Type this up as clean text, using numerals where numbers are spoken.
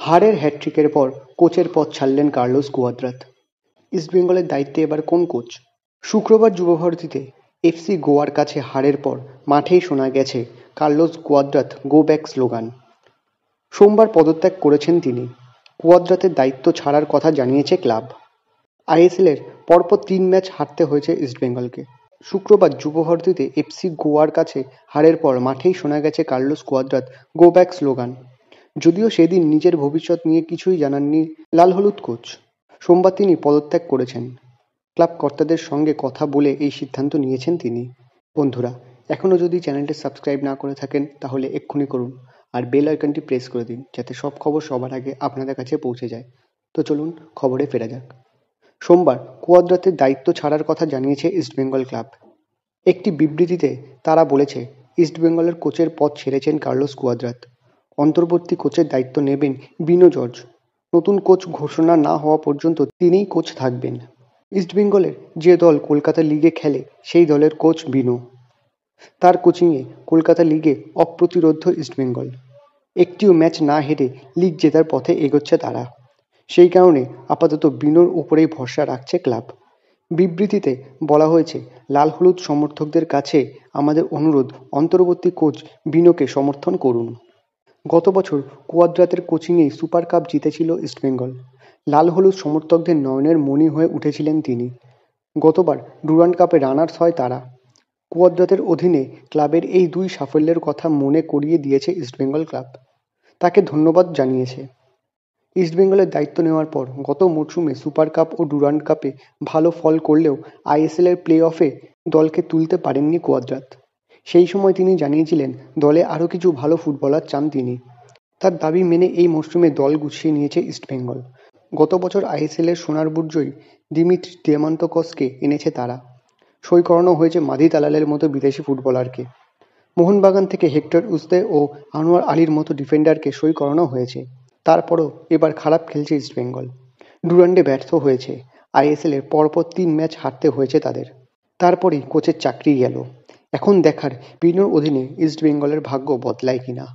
হারের হ্যাটট্রিকের পর কোচের পদ ছাড়লেন কার্লোস কুয়াদ্রাত। ইস্টবেঙ্গলের দায়িত্বে এবার কোন কোচ? শুক্রবার যুবভারতীতে এফসি গোয়ার কাছে হারের পর মাঠেই শোনা গেছে Carlos Cuadrat go back slogan. সোমবার পদত্যাগ করেছেন তিনি। কুয়াদ্রাতের দায়িত্ব ছাড়ার কথা জানিয়েছে ক্লাব। আইএসএলের পরপর ৩ ম্যাচ হারতে হয়েছে ইস্টবেঙ্গলকে। শুক্রবার যুবভারতীতে এফসি গোয়ার কাছে হারের পর মাঠেই শোনা গেছে Carlos Cuadrat go back slogan. যদিও সেদিন নিজের ভবিষ্যৎ নিয়ে কিছুই জানাননি লাল হলুদ কোচ। সোমবার তিনি পদত্যাগ করেছেন। ক্লাব কর্তাদের সঙ্গে কথা বলে এই সিদ্ধান্ত নিয়েছেন তিনি। বন্ধুরা, এখনও যদি চ্যানেলটি সাবস্ক্রাইব না করে থাকেন তাহলে এক্ষুনি করুন আর বেল আইকনটি প্রেস করে দিন যাতে সব খবর সবার আগে আপনাদের কাছে পৌঁছে যায়। তো চলুন খবরে ফেরা যাক। সোমবার কুয়াদ্রাতের দায়িত্ব ছাড়ার কথা জানিয়েছে ইস্টবেঙ্গল ক্লাব। একটি বিবৃতিতে তারা বলেছে, ইস্টবেঙ্গলের কোচের পদ ছেড়েছেন কার্লোস কুয়াদ্রাত। অন্তর্বর্তী কোচের দায়িত্ব নেবেন বিনো জর্জ। নতুন কোচ ঘোষণা না হওয়া পর্যন্ত তিনিই কোচ থাকবেন। ইস্টবেঙ্গলের যে দল কলকাতা লিগে খেলে সেই দলের কোচ বিনো। তার কোচিংয়ে কলকাতা লিগে অপ্রতিরোধ্য ইস্টবেঙ্গল। একটিও ম্যাচ না হেরে লিগ জেতার পথে এগোচ্ছে তারা। সেই কারণে আপাতত বিনোর উপরেই ভরসা রাখছে ক্লাব। বিবৃতিতে বলা হয়েছে, লাল হলুদ সমর্থকদের কাছে আমাদের অনুরোধ, অন্তর্বর্তী কোচ বিনোকে সমর্থন করুন। গত বছর কুয়াদ্রাতের কোচিংয়েই সুপার কাপ জিতেছিল ইস্টবেঙ্গল। লাল হলুদ সমর্থকদের নয়নের মণি হয়ে উঠেছিলেন তিনি। গতবার ডুরান্ড কাপে রানার্স হয় তারা। কুয়াদ্রাতের অধীনে ক্লাবের এই দুই সাফল্যের কথা মনে করিয়ে দিয়েছে ইস্টবেঙ্গল ক্লাব। তাকে ধন্যবাদ জানিয়েছে। ইস্টবেঙ্গলের দায়িত্ব নেওয়ার পর গত মরশুমে সুপার কাপ ও ডুরান্ড কাপে ভালো ফল করলেও আইএসএলের প্লে অফে দলকে তুলতে পারেননি কুয়াদ্রাত। সেই সময় তিনি জানিয়েছিলেন দলে আরও কিছু ভালো ফুটবলার চান তিনি। তার দাবি মেনে এই মরশুমে দল গুছিয়ে নিয়েছে ইস্টবেঙ্গল। গত বছর আইএসএলের সোনার বুট জয়ী দিমিত্রি দিয়ামান্তকসকে এনেছে তারা। সই করানো হয়েছে মাধি তালালের মতো বিদেশি ফুটবলারকে। মোহনবাগান থেকে হেক্টর উস্তে ও আনোয়ার আলীর মতো ডিফেন্ডারকে সই করানো হয়েছে। তারপরও এবার খারাপ খেলছে ইস্টবেঙ্গল। ডুরান্ডে ব্যর্থ হয়েছে। আইএসএলের পরপর ৩ ম্যাচ হারতে হয়েছে তাদের। তারপরেই কোচের চাকরি গেল। এখন দেখার বিনোর অধীনে ইস্টবেঙ্গলের ভাগ্য বদলায় কিনা।